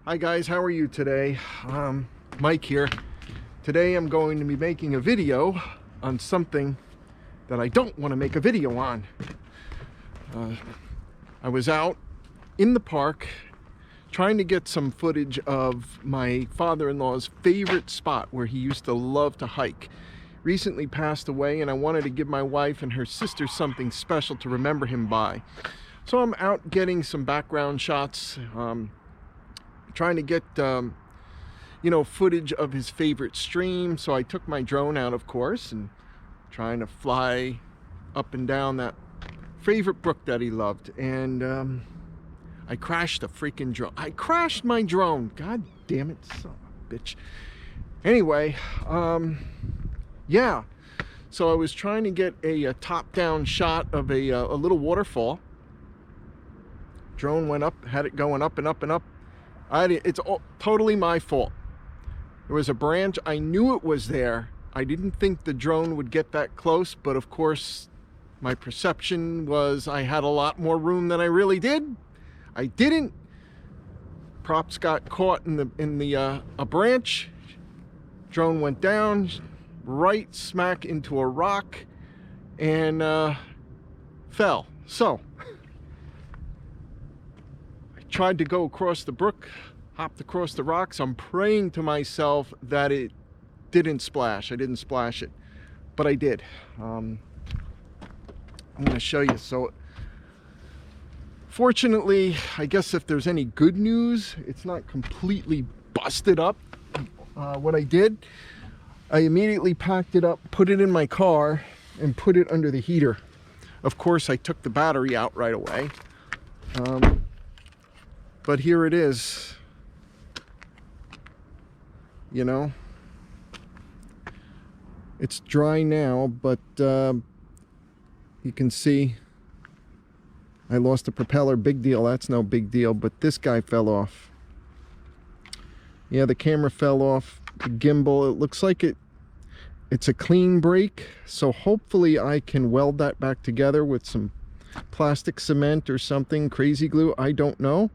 Hi guys, how are you today? Mike here. Today I'm going to be making a video on something that I don't want to make a video on. I was out in the park trying to get some footage of my father-in-law's favorite spot where he used to love to hike. Recently passed away, and I wanted to give my wife and her sister something special to remember him by. So I'm out getting some background shots, trying to get footage of his favorite stream. So I took my drone out, of course, and trying to fly up and down that favorite brook that he loved. And I crashed the freaking drone. I crashed my drone. God damn it, son of a bitch. Anyway, yeah. So I was trying to get a top-down shot of a little waterfall. Drone went up, had it going up and up and up. It's totally my fault. There was a branch. I knew it was there. I didn't think the drone would get that close, but of course, my perception was I had a lot more room than I really did. I didn't. Props got caught in a branch. Drone went down, right smack into a rock, and fell. So tried to go across the brook, hopped across the rocks. I'm praying to myself that it didn't splash. I didn't splash it, but I did. I'm going to show you. So fortunately, I guess if there's any good news, it's not completely busted up. What I did, I immediately packed it up, put it in my car, and put it under the heater. Of course, I took the battery out right away. But here it is, you know. It's dry now, but you can see I lost the propeller. Big deal. That's no big deal, but this guy fell off. Yeah, the camera fell off. The gimbal, it looks like it's a clean break, so hopefully I can weld that back together with some plastic cement or something, crazy glue, I don't know.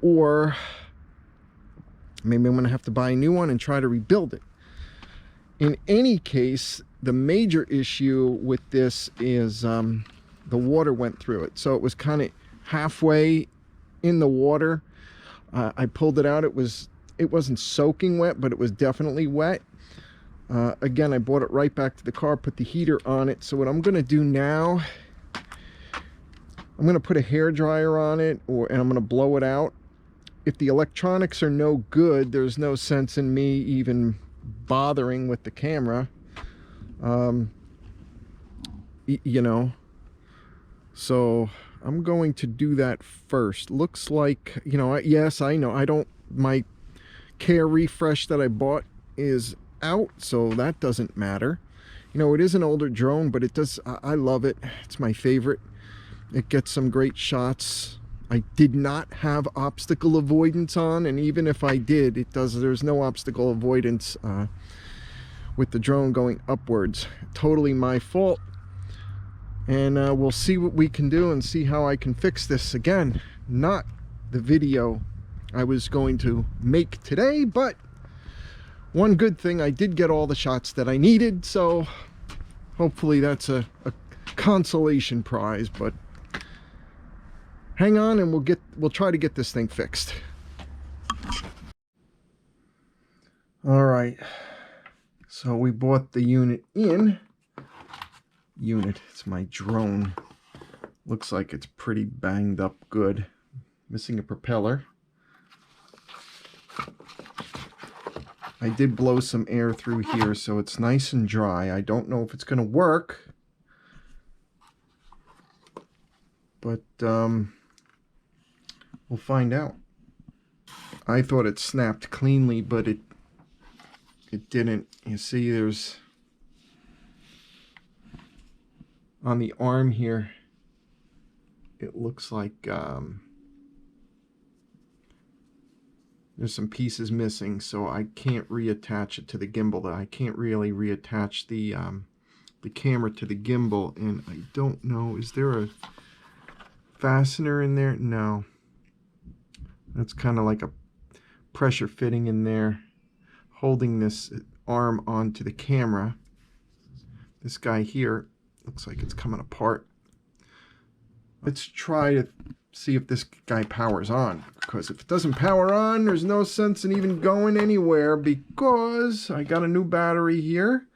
Or maybe I'm going to have to buy a new one and try to rebuild it. In any case, the major issue with this is the water went through it. So it was kind of halfway in the water. I pulled it out. It wasn't soaking wet, but it was definitely wet. Again, I brought it right back to the car, put the heater on it. So what I'm going to do now, I'm going to put a hair dryer on it, and I'm going to blow it out. If the electronics are no good, there's no sense in me even bothering with the camera. You know, so I'm going to do that first. Looks like, you know, yes, I know, my Care Refresh that I bought is out, so that doesn't matter. You know, it is an older drone, but I love it. It's my favorite. It gets some great shots. I did not have obstacle avoidance on, and even if I did, there's no obstacle avoidance with the drone going upwards. Totally my fault. And we'll see what we can do and see how I can fix this. Again, not the video I was going to make today, but one good thing, I did get all the shots that I needed, so hopefully that's a consolation prize. But hang on, and we'll try to get this thing fixed. All right, so we bought the unit in. It's my drone. Looks like it's pretty banged up good. Missing a propeller. I did blow some air through here, so it's nice and dry. I don't know if it's going to work, but we'll find out. I thought it snapped cleanly, but it didn't. You see, there's on the arm here, it looks like there's some pieces missing, so I can't reattach it to the gimbal. I can't really reattach the camera to the gimbal, and I don't know, is there a fastener in there? No. That's kind of like pressure fitting in there, holding this arm onto the camera. This guy here looks like it's coming apart. Let's try to see if this guy powers on, because if it doesn't power on, there's no sense in even going anywhere, because I got a new battery here.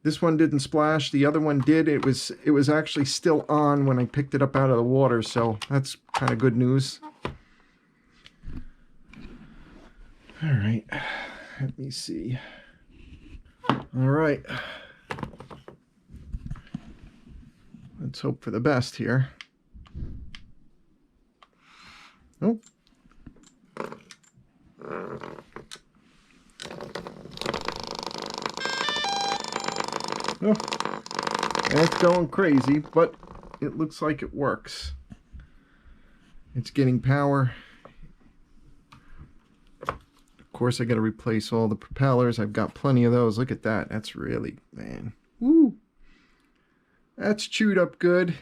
This one didn't splash, the other one did. It was actually still on when I picked it up out of the water, so that's kind of good news. All right, let me see. All right, let's hope for the best here. Oh. Oh, that's going crazy, but it looks like it works. It's getting power. Of course, I got to replace all the propellers. I've got plenty of those. Look at that. That's really, man. Woo. That's chewed up good.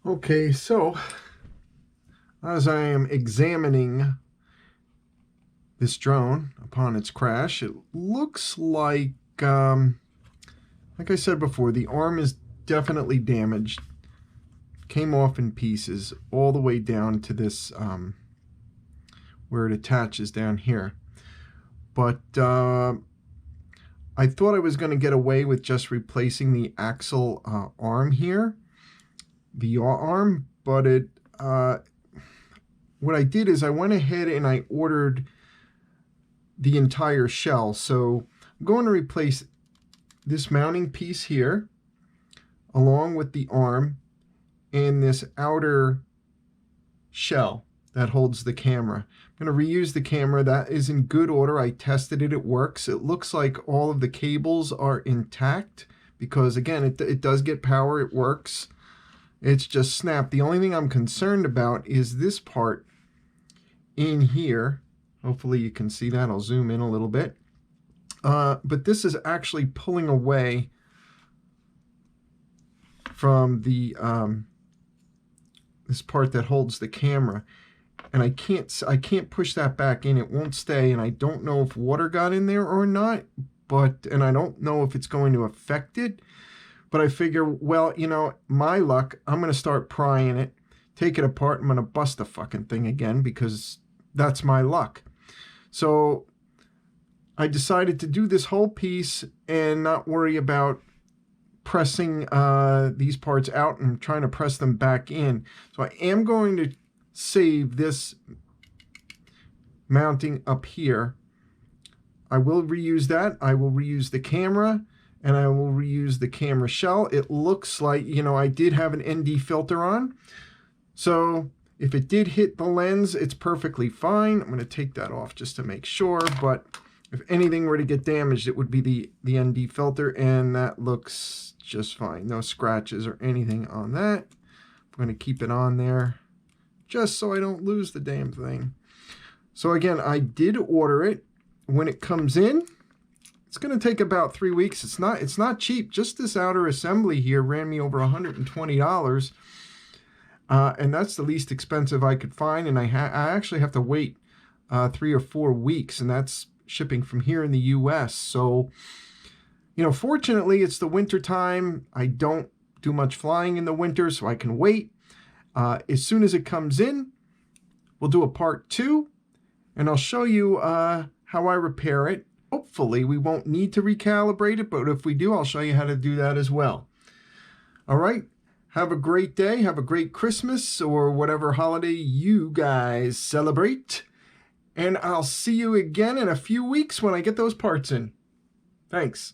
Okay, so as I am examining this drone upon its crash, it looks like I said before, the arm is definitely damaged. Came off in pieces all the way down to this where it attaches down here. But I thought I was going to get away with just replacing the axle arm here, the yaw arm, but what I did is I went ahead and I ordered the entire shell. So I'm going to replace this mounting piece here along with the arm and this outer shell that holds the camera. I'm going to reuse the camera. That is in good order. I tested it. It works. It looks like all of the cables are intact because, again, it does get power. It works. It's just snapped. The only thing I'm concerned about is this part in here. Hopefully you can see that. I'll zoom in a little bit. But this is actually pulling away from the this part that holds the camera, and I can't push that back in. It won't stay, and I don't know if water got in there or not, and I don't know if it's going to affect it. But I figure, well, you know, my luck, I'm going to start prying it, take it apart. I'm going to bust the fucking thing again because that's my luck. So I decided to do this whole piece and not worry about pressing these parts out and trying to press them back in. So I am going to save this mounting up here. I will reuse that. I will reuse the camera, and I will reuse the camera shell. It looks like, you know, I did have an ND filter on. So if it did hit the lens, it's perfectly fine. I'm going to take that off just to make sure, but if anything were to get damaged, it would be the ND filter, and that looks just fine. No scratches or anything on that. I'm going to keep it on there just so I don't lose the damn thing. So again, I did order it. When it comes in, it's going to take about 3 weeks. It's not cheap. Just this outer assembly here ran me over $120. And that's the least expensive I could find. And I actually have to wait 3 or 4 weeks, and that's shipping from here in the US. So, you know, fortunately it's the winter time. I don't do much flying in the winter, so I can wait. As soon as it comes in, we'll do a part 2, and I'll show you how I repair it. Hopefully we won't need to recalibrate it, but if we do, I'll show you how to do that as well. All right. Have a great day. Have a great Christmas or whatever holiday you guys celebrate. And I'll see you again in a few weeks when I get those parts in. Thanks.